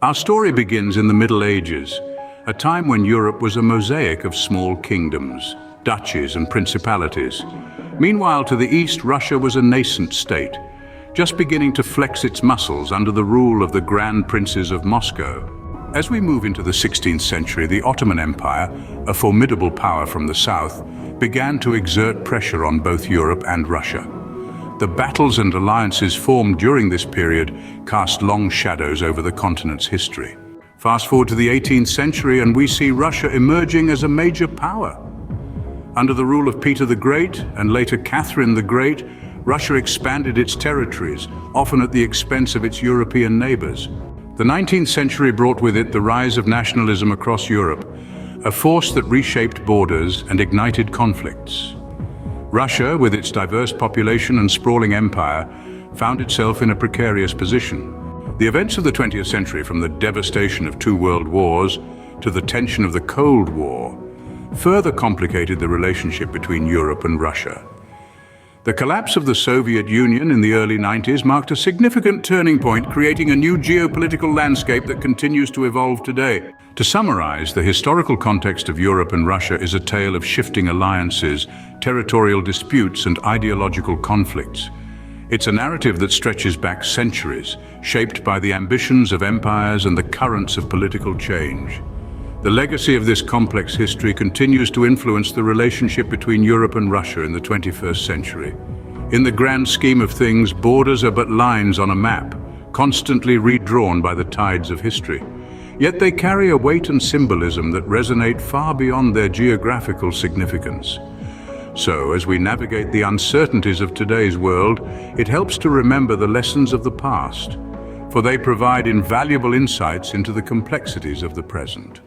Our story begins in the Middle Ages, a time when Europe was a mosaic of small kingdoms, duchies and principalities. Meanwhile, to the east, Russia was a nascent state, just beginning to flex its muscles under the rule of the Grand Princes of Moscow. As we move into the 16th century, the Ottoman Empire, a formidable power from the south, began to exert pressure on both Europe and Russia. The battles and alliances formed during this period cast long shadows over the continent's history. Fast forward to the 18th century and we see Russia emerging as a major power. Under the rule of Peter the Great and later Catherine the Great, Russia expanded its territories, often at the expense of its European neighbors. The 19th century brought with it the rise of nationalism across Europe, a force that reshaped borders and ignited conflicts. Russia, with its diverse population and sprawling empire, found itself in a precarious position. The events of the 20th century, from the devastation of two world wars to the tension of the Cold War, further complicated the relationship between Europe and Russia. The collapse of the Soviet Union in the early 90s marked a significant turning point, creating a new geopolitical landscape that continues to evolve today. To summarize, the historical context of Europe and Russia is a tale of shifting alliances, territorial disputes, and ideological conflicts. It's a narrative that stretches back centuries, shaped by the ambitions of empires and the currents of political change. The legacy of this complex history continues to influence the relationship between Europe and Russia in the 21st century. In the grand scheme of things, borders are but lines on a map, constantly redrawn by the tides of history. Yet they carry a weight and symbolism that resonate far beyond their geographical significance. So, as we navigate the uncertainties of today's world, it helps to remember the lessons of the past, for they provide invaluable insights into the complexities of the present.